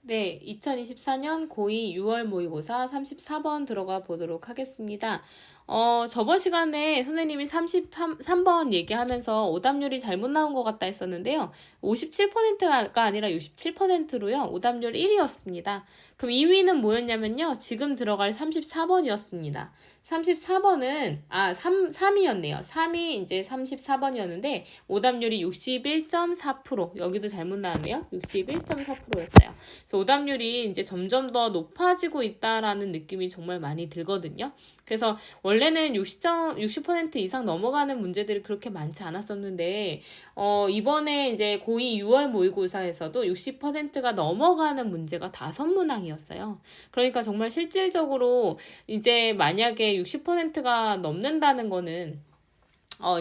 네, 2024년 고2 6월 모의고사 34번 들어가 보도록 하겠습니다. 저번 시간에 선생님이 33번 얘기하면서 오답률이 잘못 나온 것 같다 했었는데요. 57%가 아니라 67%로요. 오답률 1위였습니다. 그럼 2위는 뭐였냐면요. 지금 들어갈 34번이었습니다. 34번은, 3위였네요. 3위 이제 34번이었는데, 오답률이 61.4%. 여기도 잘못 나왔네요. 61.4%였어요. 그래서 오답률이 이제 점점 더 높아지고 있다라는 느낌이 정말 많이 들거든요. 그래서 원래는 60% 이상 넘어가는 문제들이 그렇게 많지 않았었는데, 이번에 이제 고2 6월 모의고사에서도 60%가 넘어가는 문제가 5문항이었어요. 그러니까 정말 실질적으로 이제 만약에 60%가 넘는다는 거는,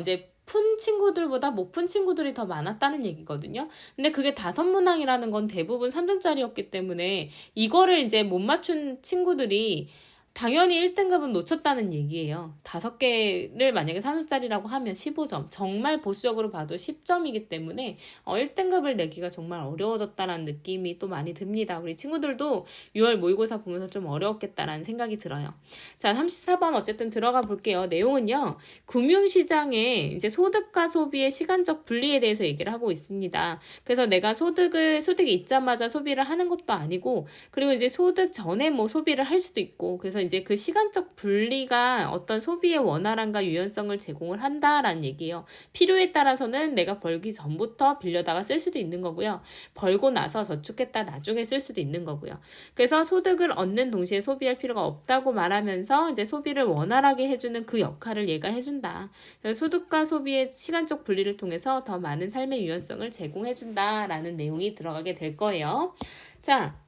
이제 푼 친구들보다 못 푼 친구들이 더 많았다는 얘기거든요. 근데 그게 5문항이라는 건 대부분 3점짜리였기 때문에 이거를 이제 못 맞춘 친구들이 당연히 1등급은 놓쳤다는 얘기예요. 5개를 만약에 3점짜리라고 하면 15점. 정말 보수적으로 봐도 10점이기 때문에 1등급을 내기가 정말 어려워졌다라는 느낌이 또 많이 듭니다. 우리 친구들도 6월 모의고사 보면서 좀 어려웠겠다라는 생각이 들어요. 자, 34번 어쨌든 들어가 볼게요. 내용은요. 금융시장에 이제 소득과 소비의 시간적 분리에 대해서 얘기를 하고 있습니다. 그래서 내가 소득이 있자마자 소비를 하는 것도 아니고, 그리고 이제 소득 전에 뭐 소비를 할 수도 있고, 그래서 이제 그 시간적 분리가 어떤 소비의 원활함과 유연성을 제공을 한다라는 얘기예요. 필요에 따라서는 내가 벌기 전부터 빌려다가 쓸 수도 있는 거고요. 벌고 나서 저축했다 나중에 쓸 수도 있는 거고요. 그래서 소득을 얻는 동시에 소비할 필요가 없다고 말하면서 이제 소비를 원활하게 해주는 그 역할을 얘가 해준다. 소득과 소비의 시간적 분리를 통해서 더 많은 삶의 유연성을 제공해준다라는 내용이 들어가게 될 거예요. 자,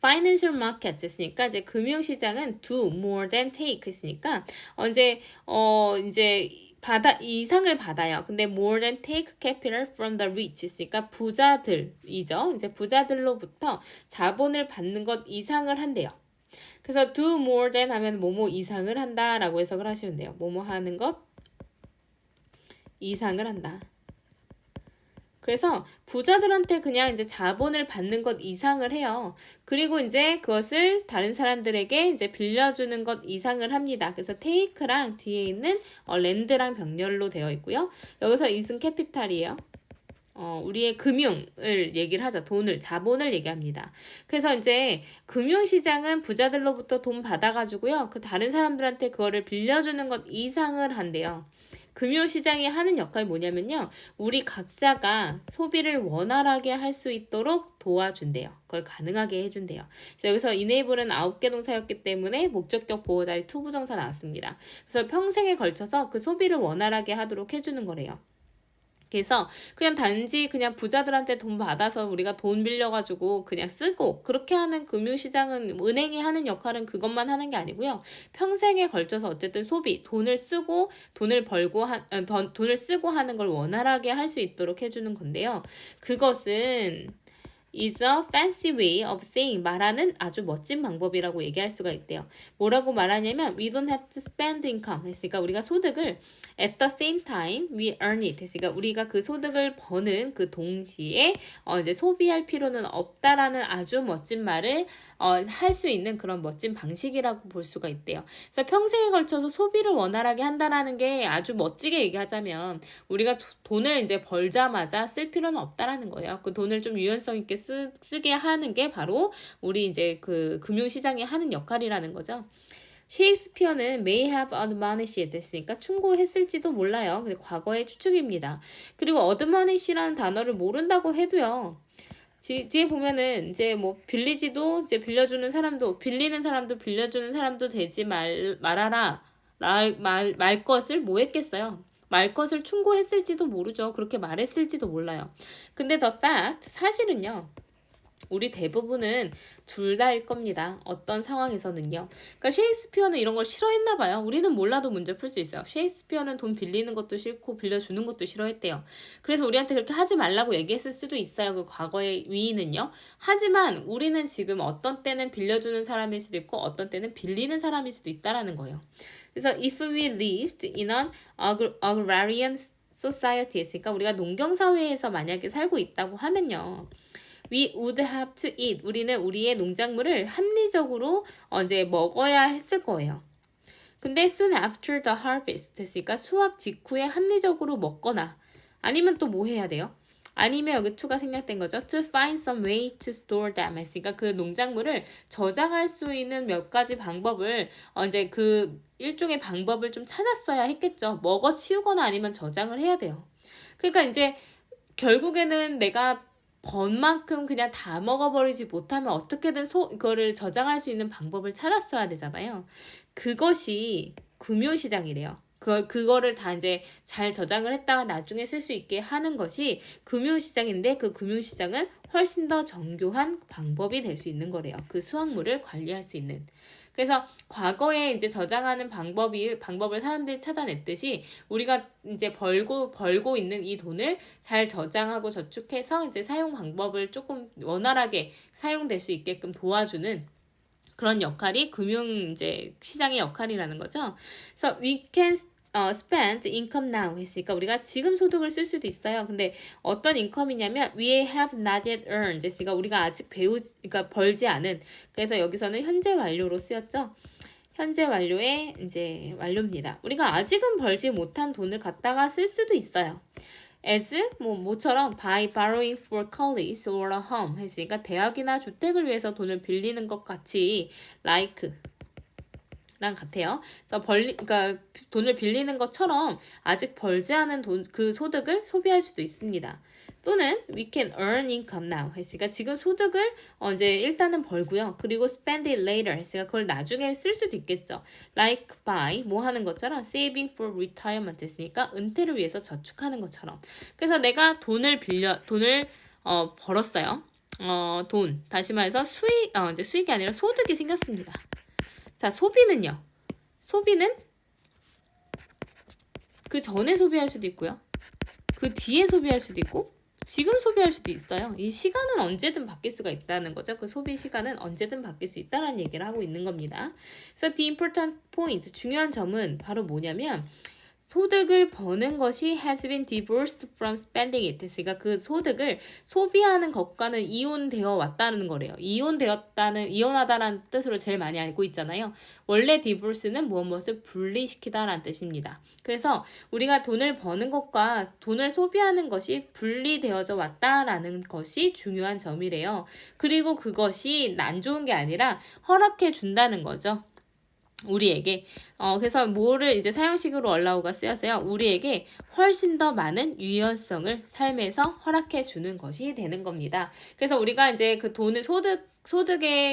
financial markets 했으니까 이제 금융시장은 do more than take 했으니까 이제 이상을 받아요. 근데 more than take capital from the rich 했으니까 부자들이죠. 이제 부자들로부터 자본을 받는 것 이상을 한대요. 그래서 do more than 하면 뭐뭐 이상을 한다라고 해석을 하시면 돼요. 뭐뭐 하는 것 이상을 한다. 그래서 부자들한테 그냥 이제 자본을 받는 것 이상을 해요. 그리고 이제 그것을 다른 사람들에게 이제 빌려주는 것 이상을 합니다. 그래서 take랑 뒤에 있는 랜드랑 병렬로 되어 있고요. 여기서 is은 캐피탈이에요. 우리의 금융을 얘기를 하죠. 자본을 얘기합니다. 그래서 이제 금융시장은 부자들로부터 돈 받아가지고요. 그 다른 사람들한테 그거를 빌려주는 것 이상을 한대요. 금융시장이 하는 역할이 뭐냐면요. 우리 각자가 소비를 원활하게 할 수 있도록 도와준대요. 그걸 가능하게 해준대요. 그래서 여기서 enable은 9개 동사였기 때문에 목적격 보호자리 투부정사 나왔습니다. 그래서 평생에 걸쳐서 그 소비를 원활하게 하도록 해주는 거래요. 그래서 그냥 단지 그냥 부자들한테 돈 받아서 우리가 돈 빌려가지고 그냥 쓰고 그렇게 하는 금융시장은 은행이 하는 역할은 그것만 하는 게 아니고요. 평생에 걸쳐서 어쨌든 돈을 쓰고 돈을 쓰고 하는 걸 원활하게 할 수 있도록 해주는 건데요. 그것은 is a fancy way of saying 말하는 아주 멋진 방법이라고 얘기할 수가 있대요. 뭐라고 말하냐면 we don't have to spend income 했으니까 우리가 소득을 at the same time we earn it 했으니까 우리가 그 소득을 버는 그 동시에 이제 소비할 필요는 없다라는 아주 멋진 말을 할 수 있는 그런 멋진 방식이라고 볼 수가 있대요. 그래서 평생에 걸쳐서 소비를 원활하게 한다라는 게 아주 멋지게 얘기하자면 우리가 돈을 이제 벌자마자 쓸 필요는 없다라는 거예요. 그 돈을 좀 유연성 있게 쓰게 하는 게 바로 우리 이제 그 금융시장이 하는 역할이라는 거죠. 셰익스피어는 may have admonished 했으니까 충고했을지도 몰라요. 과거의 추측입니다. 그리고 admonish라는 단어를 모른다고 해도요. 뒤에 보면은 이제 뭐 빌리지도 이제 빌려주는 사람도 빌리는 사람도 빌려주는 사람도 되지 말아라 말 것을 뭐 했겠어요. 말 것을 충고했을지도 모르죠. 그렇게 말했을지도 몰라요. 근데 the fact 사실은요. 우리 대부분은 둘 다일 겁니다. 어떤 상황에서는요. 그러니까 셰익스피어는 이런 걸 싫어했나 봐요. 우리는 몰라도 문제 풀 수 있어요. 셰익스피어는 돈 빌리는 것도 싫고 빌려주는 것도 싫어했대요. 그래서 우리한테 그렇게 하지 말라고 얘기했을 수도 있어요. 그 과거의 위인은요. 하지만 우리는 지금 어떤 때는 빌려주는 사람일 수도 있고 어떤 때는 빌리는 사람일 수도 있다라는 거예요. 그래서 if we lived in an agrarian society 했으니까 우리가 농경사회에서 만약에 살고 있다고 하면요. We would have to eat. 우리는 우리의 농작물을 합리적으로 이제 먹어야 했을 거예요. 근데 soon after the harvest 했으니까 수확 직후에 합리적으로 먹거나 아니면 또 뭐 해야 돼요? 아니면 여기 to가 생략된 거죠. To find some way to store them 했으니까 그 농작물을 저장할 수 있는 몇 가지 방법을 이제 그 일종의 방법을 좀 찾았어야 했겠죠. 먹어 치우거나 아니면 저장을 해야 돼요. 그러니까 이제 결국에는 내가 번 만큼 그냥 다 먹어버리지 못하면 어떻게든 이거를 저장할 수 있는 방법을 찾았어야 되잖아요. 그것이 금융시장이래요. 그거를 다 이제 잘 저장을 했다가 나중에 쓸 수 있게 하는 것이 금융시장인데 그 금융시장은 훨씬 더 정교한 방법이 될 수 있는 거래요. 그 수확물을 관리할 수 있는. 그래서 과거에 이제 저장하는 방법을 사람들이 찾아냈듯이 우리가 이제 벌고 있는 이 돈을 잘 저장하고 저축해서 이제 사용 방법을 조금 원활하게 사용될 수 있게끔 도와주는 그런 역할이 금융 이제 시장의 역할이라는 거죠. 그래서 we can spend income now 했으니까 우리가 지금 소득을 쓸 수도 있어요. 근데 어떤 인컴이냐면 we have not yet earned 했으니까 우리가 아직 그러니까 벌지 않은. 그래서 여기서는 현재 완료로 쓰였죠. 현재 완료의 이제 완료입니다. 우리가 아직은 벌지 못한 돈을 갖다가 쓸 수도 있어요. as 뭐처럼 by borrowing for college or a home 했으니까 대학이나 주택을 위해서 돈을 빌리는 것 같이 like 랑 같아요. 그래서 그러니까 돈을 빌리는 것처럼 아직 벌지 않은 그 소득을 소비할 수도 있습니다. 또는 we can earn income now 했으니까 지금 소득을 이제 일단은 벌고요. 그리고 spend it later 했으니까 그걸 나중에 쓸 수도 있겠죠. like by 뭐 하는 것처럼 saving for retirement 했으니까 은퇴를 위해서 저축하는 것처럼. 그래서 내가 돈을 벌었어요. 다시 말해서 이제 수익이 아니라 소득이 생겼습니다. 자, 소비는요. 소비는 그 전에 소비할 수도 있고요. 그 뒤에 소비할 수도 있고 지금 소비할 수도 있어요. 이 시간은 언제든 바뀔 수가 있다는 거죠. 그 소비 시간은 언제든 바뀔 수 있다는 얘기를 하고 있는 겁니다. 그래서 the important point, 중요한 점은 바로 뭐냐면 소득을 버는 것이 has been divorced from spending it. 그러니까 그 소득을 소비하는 것과는 이혼되어 왔다는 거래요. 이혼하다라는 뜻으로 제일 많이 알고 있잖아요. 원래 divorce는 무엇을 분리시키다라는 뜻입니다. 그래서 우리가 돈을 버는 것과 돈을 소비하는 것이 분리되어져 왔다라는 것이 중요한 점이래요. 그리고 그것이 안 좋은 게 아니라 허락해 준다는 거죠. 우리에게 그래서 뭐를 이제 사형식으로 allow 쓰여서요. 우리에게 훨씬 더 많은 유연성을 삶에서 허락해 주는 것이 되는 겁니다. 그래서 우리가 이제 그 돈을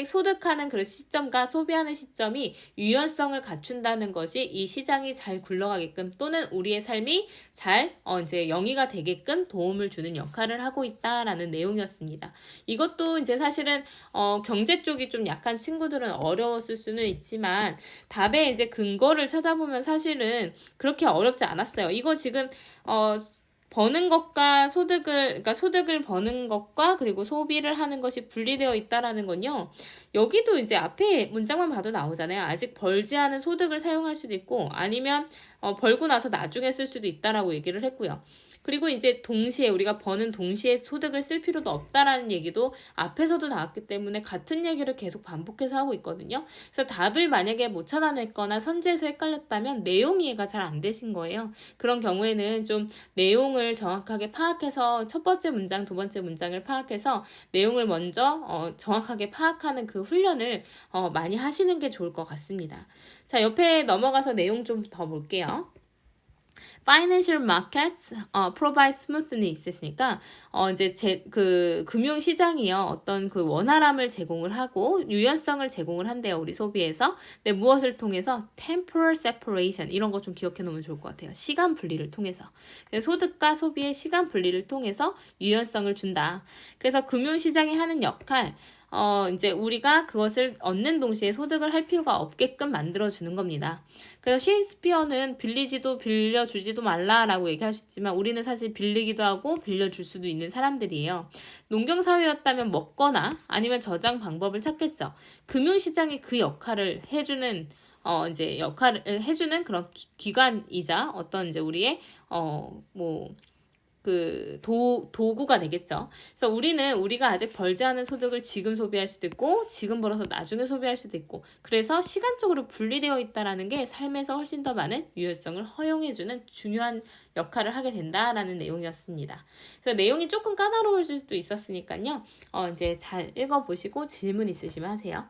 소득하는 그 시점과 소비하는 시점이 유연성을 갖춘다는 것이 이 시장이 잘 굴러가게끔 또는 우리의 삶이 잘 이제 영위가 되게끔 도움을 주는 역할을 하고 있다라는 내용이었습니다. 이것도 이제 사실은 경제 쪽이 좀 약한 친구들은 어려웠을 수는 있지만 답의 이제 근거를 찾아보면 사실은 그렇게 어렵지 않았어요. 이거 지금 버는 것과 그러니까 소득을 버는 것과 그리고 소비를 하는 것이 분리되어 있다라는 건요. 여기도 이제 앞에 문장만 봐도 나오잖아요. 아직 벌지 않은 소득을 사용할 수도 있고 아니면 벌고 나서 나중에 쓸 수도 있다라고 얘기를 했고요. 그리고 이제 동시에 우리가 버는 동시에 소득을 쓸 필요도 없다라는 얘기도 앞에서도 나왔기 때문에 같은 얘기를 계속 반복해서 하고 있거든요. 그래서 답을 만약에 못 찾아냈거나 선지에서 헷갈렸다면 내용 이해가 잘 안 되신 거예요. 그런 경우에는 좀 내용을 정확하게 파악해서 첫 번째 문장, 두 번째 문장을 파악해서 내용을 먼저 정확하게 파악하는 그 훈련을 많이 하시는 게 좋을 것 같습니다. 자, 옆에 넘어가서 내용 좀 더 볼게요. Financial markets provide smoothness 했으니까 이제 그 금융 시장이요 어떤 그 원활함을 제공을 하고 유연성을 제공을 한대요 우리 소비에서. 근데 무엇을 통해서 temporal separation 이런 거 좀 기억해 놓으면 좋을 것 같아요. 시간 분리를 통해서. 소득과 소비의 시간 분리를 통해서 유연성을 준다. 그래서 금융 시장이 하는 역할. 이제 우리가 그것을 얻는 동시에 소득을 할 필요가 없게끔 만들어주는 겁니다. 그래서 셰익스피어는 빌려주지도 말라라고 얘기하셨지만 우리는 사실 빌리기도 하고 빌려줄 수도 있는 사람들이에요. 농경사회였다면 먹거나 아니면 저장 방법을 찾겠죠. 금융시장이 그 역할을 해주는 이제 역할을 해주는 그런 기관이자 어떤 이제 우리의 도구가 되겠죠. 그래서 우리가 아직 벌지 않은 소득을 지금 소비할 수도 있고, 지금 벌어서 나중에 소비할 수도 있고, 그래서 시간적으로 분리되어 있다라는 게 삶에서 훨씬 더 많은 유연성을 허용해주는 중요한 역할을 하게 된다라는 내용이었습니다. 그래서 내용이 조금 까다로울 수도 있었으니까요. 이제 잘 읽어보시고 질문 있으시면 하세요.